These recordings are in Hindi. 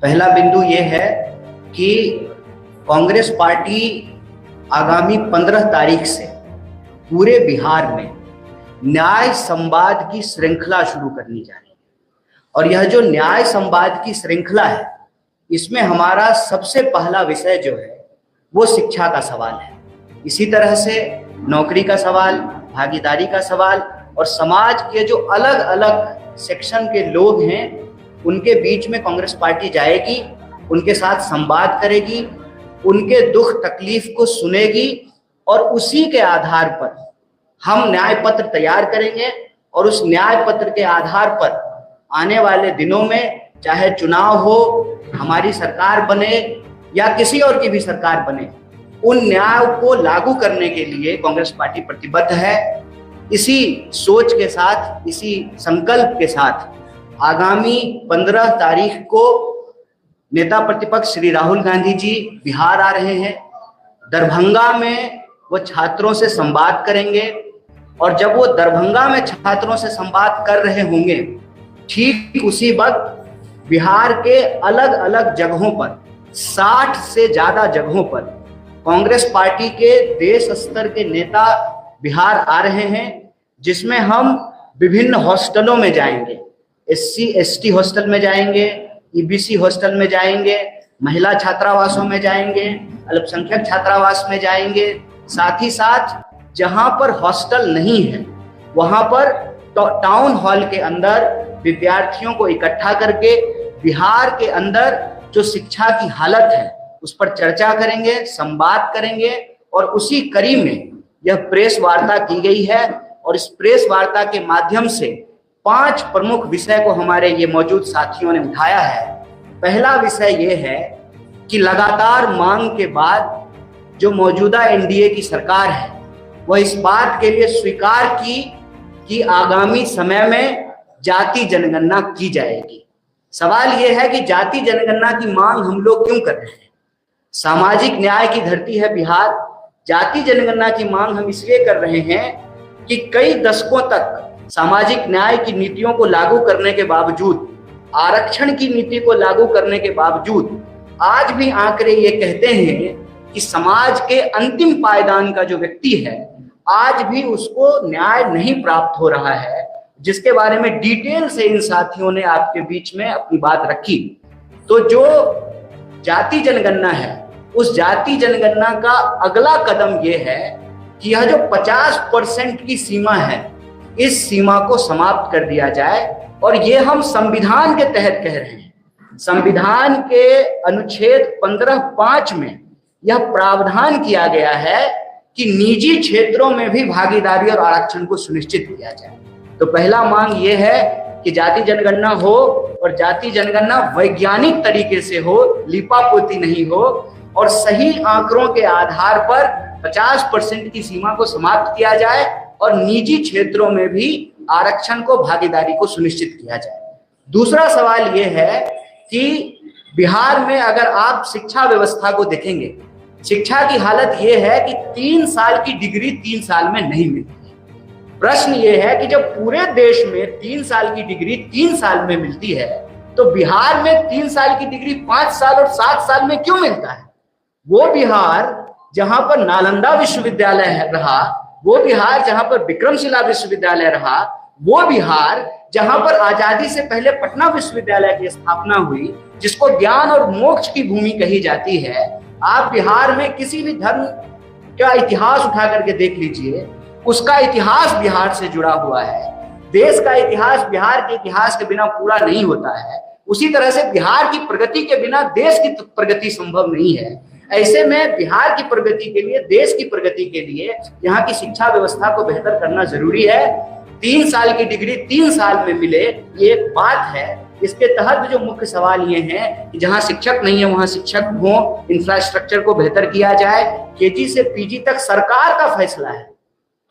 पहला बिंदु ये है कि कांग्रेस पार्टी आगामी 15 तारीख से पूरे बिहार में न्याय संवाद की श्रृंखला शुरू करनी जा रही है। और यह जो न्याय संवाद की श्रृंखला है, इसमें हमारा सबसे पहला विषय जो है वो शिक्षा का सवाल है। इसी तरह से नौकरी का सवाल, भागीदारी का सवाल और समाज के जो अलग अलग सेक्शन के लोग हैं उनके बीच में कांग्रेस पार्टी जाएगी, उनके साथ संवाद करेगी, उनके दुख तकलीफ को सुनेगी और उसी के आधार पर हम न्याय पत्र तैयार करेंगे। और उस न्याय पत्र के आधार पर आने वाले दिनों में चाहे चुनाव हो, हमारी सरकार बने या किसी और की भी सरकार बने, उन न्याय को लागू करने के लिए कांग्रेस पार्टी प्रतिबद्ध है। इसी सोच के साथ, इसी संकल्प के साथ आगामी 15 तारीख को नेता प्रतिपक्ष श्री राहुल गांधी जी बिहार आ रहे हैं। दरभंगा में वो छात्रों से संवाद करेंगे और जब वो दरभंगा में छात्रों से संवाद कर रहे होंगे, ठीक उसी वक्त बिहार के अलग अलग जगहों पर 60 से ज्यादा जगहों पर कांग्रेस पार्टी के देश स्तर के नेता बिहार आ रहे हैं, जिसमें हम विभिन्न हॉस्टलों में जाएंगे। SC ST हॉस्टल में जाएंगे, EBC हॉस्टल में जाएंगे, महिला छात्रावासों में जाएंगे, अल्पसंख्यक छात्रावास में जाएंगे। साथ ही साथ जहां पर हॉस्टल नहीं है वहां पर टाउन हॉल के अंदर विद्यार्थियों को इकट्ठा करके बिहार के अंदर जो शिक्षा की हालत है उस पर चर्चा करेंगे, संवाद करेंगे। और उसी कड़ी में यह प्रेस वार्ता की गई है और इस प्रेस वार्ता के माध्यम से 5 प्रमुख विषय को हमारे ये मौजूद साथियों ने उठाया है। पहला विषय ये है कि लगातार मांग के बाद जो मौजूदा NDA की सरकार है वह इस बात के लिए स्वीकार की कि आगामी समय में जाति जनगणना की जाएगी। सवाल यह है कि जाति जनगणना की मांग हम लोग क्यों कर रहे हैं? सामाजिक न्याय की धरती है बिहार। जाति जनगणना की मांग हम इसलिए कर रहे हैं कि कई दशकों तक सामाजिक न्याय की नीतियों को लागू करने के बावजूद, आरक्षण की नीति को लागू करने के बावजूद आज भी आंकड़े ये कहते हैं कि समाज के अंतिम पायदान का जो व्यक्ति है आज भी उसको न्याय नहीं प्राप्त हो रहा है, जिसके बारे में डिटेल से इन साथियों ने आपके बीच में अपनी बात रखी। तो जो जाति जनगणना है उस जाति जनगणना का अगला कदम यह है कि यह जो 50% की सीमा है इस सीमा को समाप्त कर दिया जाए। और ये हम संविधान के तहत कह रहे हैं। संविधान के अनुच्छेद 15(5) में यह प्रावधान किया गया है कि निजी क्षेत्रों में भी भागीदारी और आरक्षण को सुनिश्चित किया जाए। तो पहला मांग ये है कि जाति जनगणना हो और जाति जनगणना वैज्ञानिक तरीके से हो, लिपापोती नहीं हो और सही आंकड़ों के आधार पर 50% की सीमा को समाप्त किया जाए और निजी क्षेत्रों में भी आरक्षण को, भागीदारी को सुनिश्चित किया जाए। दूसरा सवाल यह है कि बिहार में अगर आप शिक्षा व्यवस्था को देखेंगे, शिक्षा की हालत यह है कि 3 साल की डिग्री 3 साल में नहीं मिलती। प्रश्न यह है कि जब पूरे देश में 3 साल की डिग्री 3 साल में मिलती है तो बिहार में 3 साल की डिग्री 5 साल और 7 साल में क्यों मिलता है? वो बिहार जहां पर नालंदा विश्वविद्यालय रहा, वो बिहार जहां पर विक्रमशिला विश्वविद्यालय रहा, वो बिहार जहां पर आजादी से पहले पटना विश्वविद्यालय की स्थापना हुई, जिसको ज्ञान और मोक्ष की भूमि कही जाती है। आप बिहार में किसी भी धर्म का इतिहास उठा करके देख लीजिए, उसका इतिहास बिहार से जुड़ा हुआ है। देश का इतिहास बिहार के इतिहास के बिना पूरा नहीं होता है। उसी तरह से बिहार की प्रगति के बिना देश की प्रगति संभव नहीं है। ऐसे में बिहार की प्रगति के लिए, देश की प्रगति के लिए यहाँ की शिक्षा व्यवस्था को बेहतर करना जरूरी है। 3 साल की डिग्री 3 साल में मिले, ये एक बात है। इसके तहत जो मुख्य सवाल ये हैं कि जहाँ शिक्षक नहीं है वहाँ शिक्षक हो, इंफ्रास्ट्रक्चर को बेहतर किया जाए। KG से PG तक सरकार का फैसला है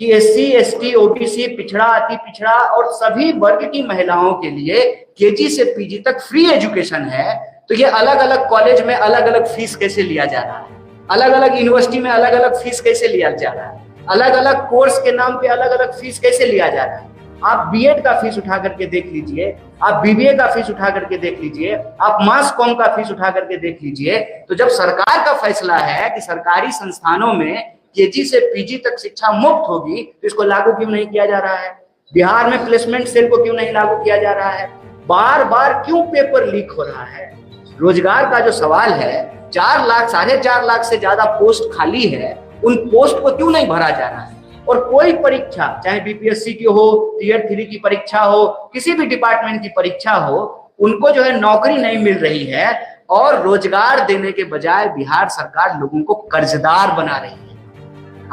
कि SC ST OBC, पिछड़ा, अति पिछड़ा और सभी वर्ग की महिलाओं के लिए KG से PG तक फ्री एजुकेशन है। तो ये अलग अलग कॉलेज में अलग अलग फीस कैसे लिया जा रहा है, अलग अलग यूनिवर्सिटी में अलग अलग फीस कैसे लिया जा रहा है, अलग अलग कोर्स के नाम पे अलग अलग फीस कैसे लिया जा रहा है? आप बीएड का फीस उठा करके देख लीजिए, आप बीबीए का फीस उठा करके देख लीजिए, आप मास कॉम का फीस उठा करके देख लीजिए। तो जब सरकार का फैसला है कि सरकारी संस्थानों में केजी से पीजी तक शिक्षा मुफ्त होगी, तो इसको लागू क्यों नहीं किया जा रहा है? बिहार में प्लेसमेंट सेल को क्यों नहीं लागू किया जा रहा है? बार बार क्यों पेपर लीक हो रहा है? रोजगार का जो सवाल है, 4 लाख 4.5 लाख से ज्यादा पोस्ट खाली है, उन पोस्ट को क्यों नहीं भरा जा रहा है? और कोई परीक्षा, चाहे बीपीएससी की हो, टियर 3 की परीक्षा हो, किसी भी डिपार्टमेंट की परीक्षा हो, उनको जो है नौकरी नहीं मिल रही है और रोजगार देने के बजाय बिहार सरकार लोगों को कर्जदार बना रही है।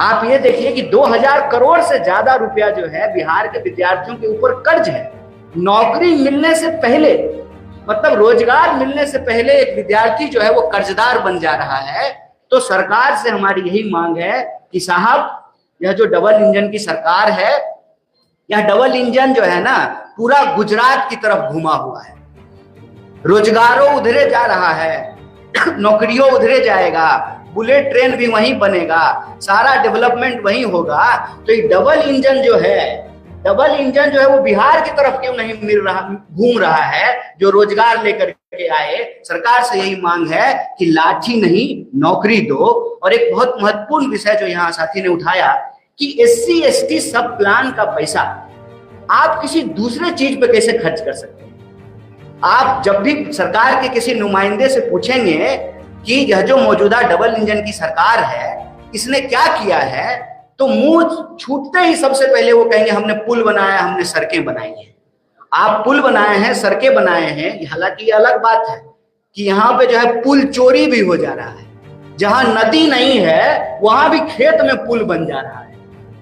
आप ये देखिए कि 2000 करोड़ से ज्यादा रुपया जो है बिहार के विद्यार्थियों के ऊपर कर्ज है। नौकरी मिलने से पहले, मतलब रोजगार मिलने से पहले एक विद्यार्थी जो है वो कर्जदार बन जा रहा है। तो सरकार से हमारी यही मांग है कि साहब, यह जो डबल इंजन की सरकार है, यह डबल इंजन जो है ना पूरा गुजरात की तरफ घुमा हुआ है। रोजगारों उधरे जा रहा है, नौकरियों उधरे जाएगा, बुलेट ट्रेन भी वहीं बनेगा, सारा डेवलपमेंट वहीं होगा। तो ये डबल इंजन जो है वो बिहार की तरफ क्यों नहीं घूम रहा है, जो रोजगार लेकर के आए? सरकार से यही मांग है कि लाठी नहीं नौकरी दो। और एक बहुत महत्वपूर्ण विषय जो यहाँ साथी ने उठाया कि SC ST सब प्लान का पैसा आप किसी दूसरे चीज पे कैसे खर्च कर सकते हैं? आप जब भी सरकार के किसी नुमाइंदे से पूछेंगे कि यह जो मौजूदा डबल इंजन की सरकार है, इसने क्या किया है, तो मुंह छूटते ही सबसे पहले वो कहेंगे हमने पुल बनाया, हमने सड़कें बनाई हैं। आप पुल बनाए हैं, सड़कें बनाए हैं, हालांकि ये अलग बात है कि यहाँ पे जो है पुल चोरी भी हो जा रहा है। जहां नदी नहीं है वहां भी खेत में पुल बन जा रहा है।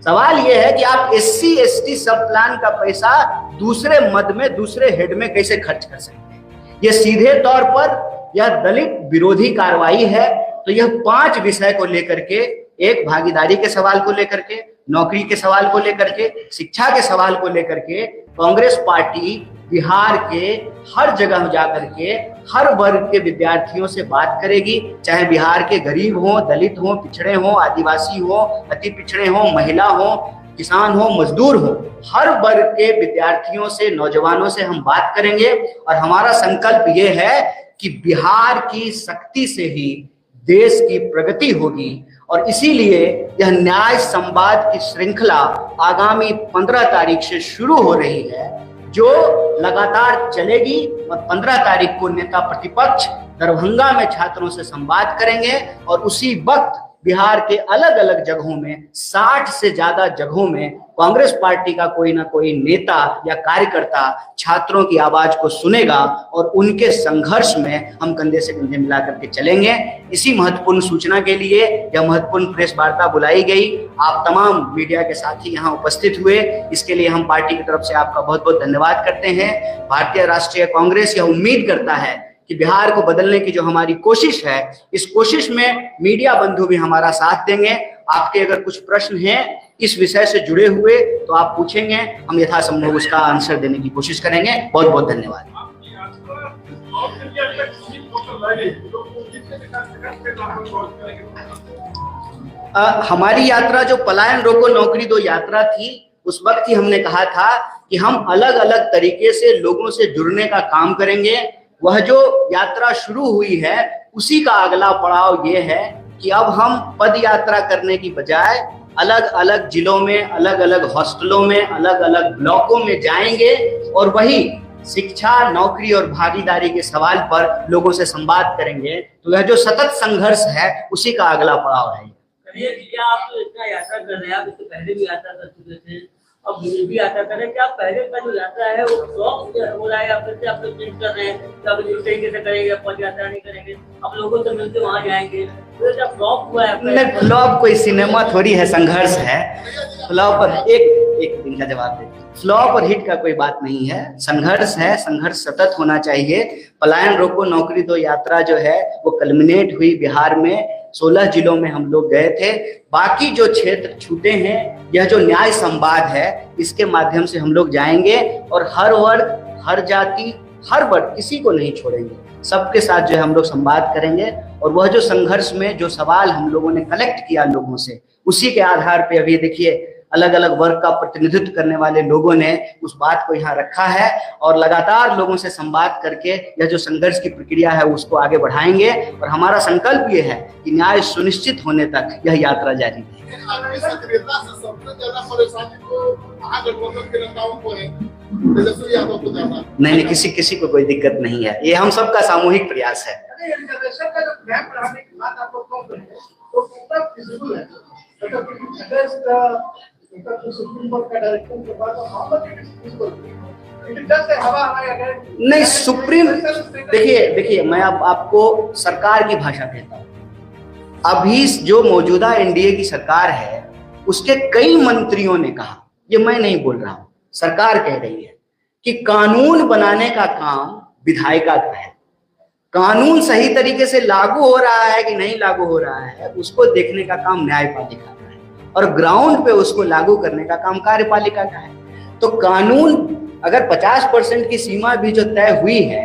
सवाल ये है कि आप SC ST सब प्लान का पैसा दूसरे मद में, दूसरे हेड में कैसे खर्च कर सकते हैं? ये सीधे तौर पर यह दलित विरोधी कार्रवाई है। तो यह 5 विषय को लेकर के, एक भागीदारी के सवाल को लेकर के, नौकरी के सवाल को लेकर के, शिक्षा के सवाल को लेकर के कांग्रेस पार्टी बिहार के हर जगह जाकर के हर वर्ग के विद्यार्थियों से बात करेगी, चाहे बिहार के गरीब हो, दलित हो, पिछड़े हो, आदिवासी हो, अति पिछड़े हो, महिला हो, किसान हो, मजदूर हो, हर वर्ग के विद्यार्थियों से, नौजवानों से हम बात करेंगे। और हमारा संकल्प ये है कि बिहार की शक्ति से ही देश की प्रगति होगी। और इसीलिए यह न्याय संवाद की श्रृंखला आगामी 15 तारीख से शुरू हो रही है, जो लगातार चलेगी। और 15 तारीख को नेता प्रतिपक्ष दरभंगा में छात्रों से संवाद करेंगे और उसी वक्त बिहार के अलग अलग जगहों में, 60 से ज्यादा जगहों में कांग्रेस पार्टी का कोई ना कोई नेता या कार्यकर्ता छात्रों की आवाज को सुनेगा और उनके संघर्ष में हम कंधे से कंधे मिला करके चलेंगे। इसी महत्वपूर्ण सूचना के लिए यह महत्वपूर्ण प्रेस वार्ता बुलाई गई। आप तमाम मीडिया के साथी यहाँ उपस्थित हुए, इसके लिए हम पार्टी की तरफ से आपका बहुत बहुत धन्यवाद करते हैं। भारतीय राष्ट्रीय कांग्रेस यह उम्मीद करता है कि बिहार को बदलने की जो हमारी कोशिश है, इस कोशिश में मीडिया बंधु भी हमारा साथ देंगे। आपके अगर कुछ प्रश्न हैं इस विषय से जुड़े हुए तो आप पूछेंगे, हम यथासंभव उसका आंसर देने की कोशिश करेंगे। बहुत बहुत धन्यवाद। हमारी यात्रा जो पलायन रोको नौकरी दो यात्रा थी, उस वक्त ही हमने कहा था कि हम अलग अलग तरीके से लोगों से जुड़ने का काम करेंगे। वह जो यात्रा शुरू हुई है उसी का अगला पड़ाव ये है कि अब हम पद यात्रा करने की बजाय अलग अलग जिलों में, अलग अलग हॉस्टलों में, अलग अलग ब्लॉकों में जाएंगे और वही शिक्षा, नौकरी और भागीदारी के सवाल पर लोगों से संवाद करेंगे। तो यह जो सतत संघर्ष है उसी का अगला पड़ाव है। आप इतना यात्रा कर रहे हैं, आप इससे पहले भी यात्रा कर चुके थे, अब भी यात्रा कर रहे हैं, क्या पहले का जो यात्रा है वो फ्लॉप हो रहा है या फिर से आप लोग चेंज कर रहे हैं, अब इस तरीके से करेंगे, पद यात्रा नहीं करेंगे, आप लोगों से मिलते वहाँ जाएंगे, तो क्या फ्लॉप हुआ है? नहीं, फ्लॉप कोई सिनेमा थोड़ी है, संघर्ष है। फ्लॉप और एक दिन का जवाब दे, फ्लॉप और हिट का कोई बात नहीं है, संघर्ष है, संघर्ष सतत होना चाहिए। पलायन रोको नौकरी दो यात्रा जो है वो कल्मिनेट हुई बिहार में, 16 जिलों में हम लोग गए थे। बाकी जो क्षेत्र छूटे हैं, यह जो न्याय संवाद है इसके माध्यम से हम लोग जाएंगे और हर वर्ग, हर जाति, हर वर्ग, किसी को नहीं छोड़ेंगे, सबके साथ जो है हम लोग संवाद करेंगे। और वह जो संघर्ष में जो सवाल हम लोगों ने कलेक्ट किया लोगों से, उसी के आधार पे अभी देखिए अलग अलग वर्ग का प्रतिनिधित्व करने वाले लोगों ने उस बात को यहाँ रखा है और लगातार लोगों से संवाद करके यह जो संघर्ष की प्रक्रिया है उसको आगे बढ़ाएंगे और हमारा संकल्प ये है कि न्याय सुनिश्चित होने तक यह यात्रा जारी रहेगी। आपकी सक्रियता से सबसे ज्यादा परेशानी तो महागठबंधन के नेताओं को है, तेजस्वी यादव को ज्यादा। नहीं, किसी को कोई दिक्कत नहीं है, ये हम सबका सामूहिक प्रयास है। नहीं, सुप्रीम देखिए मैं अब आपको सरकार की भाषा कहता हूँ। अभी जो मौजूदा एनडीए की सरकार है उसके कई मंत्रियों ने कहा, ये मैं नहीं बोल रहा हूं, सरकार कह रही है कि कानून बनाने का काम विधायिका का है। कानून सही तरीके से लागू हो रहा है कि नहीं लागू हो रहा है उसको देखने का काम न्यायपालिका का है और ग्राउंड पे उसको लागू करने का काम कार्यपालिका का है। तो कानून अगर 50% की सीमा भी जो तय हुई है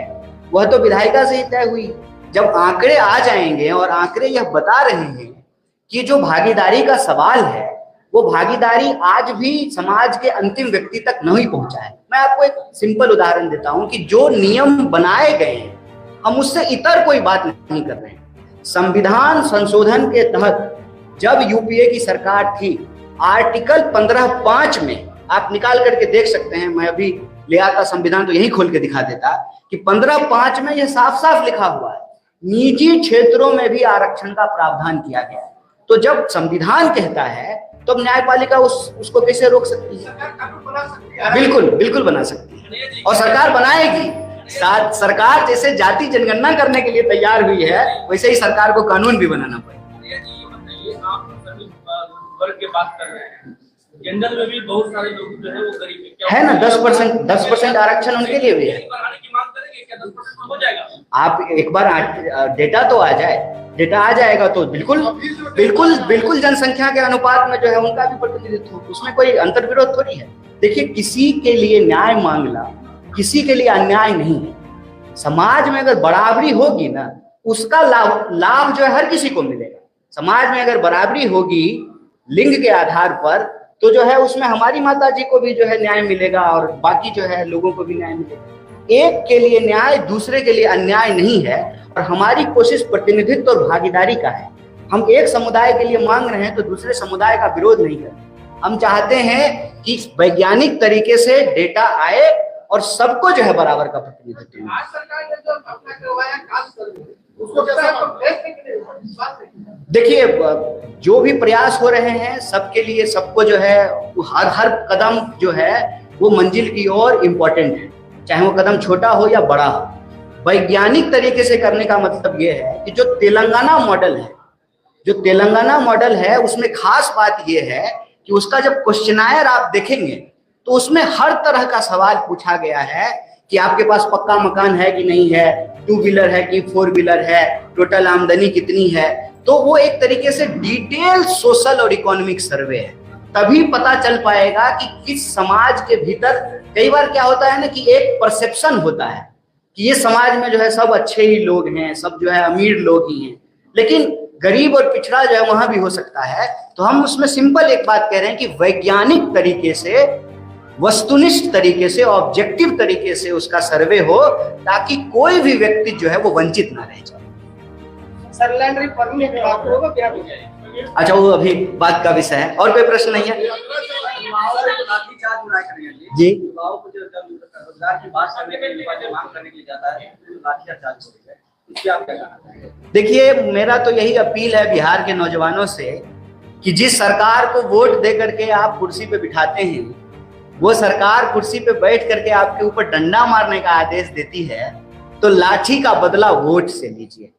वह तो विधायिका से ही तय हुई। जब आंकड़े आ जाएंगे और आंकड़े यह बता रहे हैं कि जो भागीदारी का सवाल है वो भागीदारी आज भी समाज के अंतिम व्यक्ति तक नहीं पहुंचा है। मैं आपको एक सिंपल उदाहरण देता हूं कि जो नियम बनाए गए हैं हम उससे इतर कोई बात नहीं कर रहे हैं। संविधान संशोधन के तहत जब यूपीए की सरकार थी, आर्टिकल 15(5) में आप निकाल करके देख सकते हैं, मैं अभी ले आता संविधान तो यही खोल के दिखा देता कि 15(5) में यह साफ साफ लिखा हुआ है निजी क्षेत्रों में भी आरक्षण का प्रावधान किया गया है। तो जब संविधान कहता है तो न्यायपालिका उसको कैसे रोक सकती है? बिल्कुल बना सकती है और सरकार बनाएगी। सरकार जैसे जाति जनगणना करने के लिए तैयार हुई है वैसे ही सरकार को कानून भी बनाना पड़ेगा। आप सभी वर्ग की बात कर रहे हैं, जनरल में भी बहुत सारे लोग जो है वो गरीब है ना, 10% आरक्षण उनके लिए भी है। हो जाएगा। आप एक बार डेटा तो आ जाए, डेटा आ जाएगा तो बिल्कुल जनसंख्या के अनुपात में जो है उनका भी प्रतिनिधित्व हो, उसमें कोई अंतर्विरोध थोड़ी है। देखिए, किसी के लिए न्याय मांगना किसी के लिए अन्याय नहीं है। समाज में अगर बराबरी होगी ना उसका लाभ जो है हर किसी को मिलेगा। समाज में अगर बराबरी होगी लिंग के आधार पर तो जो है उसमें हमारी माता जी को भी जो है न्याय मिलेगा और बाकी जो है लोगों को भी न्याय मिलेगा। एक के लिए न्याय दूसरे के लिए अन्याय नहीं है और हमारी कोशिश प्रतिनिधित्व और भागीदारी का है। हम एक समुदाय के लिए मांग रहे हैं तो दूसरे समुदाय का विरोध नहीं करते। हम चाहते हैं कि वैज्ञानिक तरीके से डेटा आए और सबको जो है बराबर का प्रतिनिधित्व मिले। देखिए, जो भी प्रयास हो रहे हैं सबके लिए सबको जो है हर कदम जो है वो मंजिल की ओर इम्पोर्टेंट है, चाहे वो कदम छोटा हो या बड़ा हो। वैज्ञानिक तरीके से करने का मतलब ये है कि जो तेलंगाना मॉडल है उसमें खास बात ये है कि उसका जब क्वेश्चनायर आप देखेंगे तो उसमें हर तरह का सवाल पूछा गया है कि आपके पास पक्का मकान है कि नहीं है, 2 व्हीलर है कि 4 व्हीलर है, टोटल आमदनी कितनी है। तो वो एक तरीके से डिटेल सोशल और इकोनॉमिक सर्वे है। तभी पता चल पाएगा कि किस समाज के भीतर, कई बार क्या होता है ना कि एक परसेप्शन होता है कि ये समाज में जो है सब अच्छे ही लोग हैं, सब जो है अमीर लोग ही हैं, लेकिन गरीब और पिछड़ा जो है वहां भी हो सकता है। तो हम उसमें सिंपल एक बात कह रहे हैं कि वैज्ञानिक तरीके से, वस्तुनिष्ठ तरीके से, ऑब्जेक्टिव तरीके से उसका सर्वे हो ताकि कोई भी व्यक्ति जो है वो वंचित ना रह जाए। सर, लैंड रिफॉर्मिंग की बात होगा क्या हो जाए? अच्छा, वो अभी बात का विषय है। और कोई प्रश्न नहीं है जी? युवाओं को जो रोजगार की बात करने के लिए, मांग करने के लिए जाता है, लाठीचार्ज हो रही है, क्या आप क्या कहना है? देखिए, मेरा तो यही अपील है बिहार के नौजवानों से कि जिस सरकार को वोट दे करके आप कुर्सी पे बिठाते हैं वो सरकार कुर्सी पे बैठ करके आपके ऊपर डंडा मारने का आदेश देती है, तो लाठी का बदला वोट से लीजिए।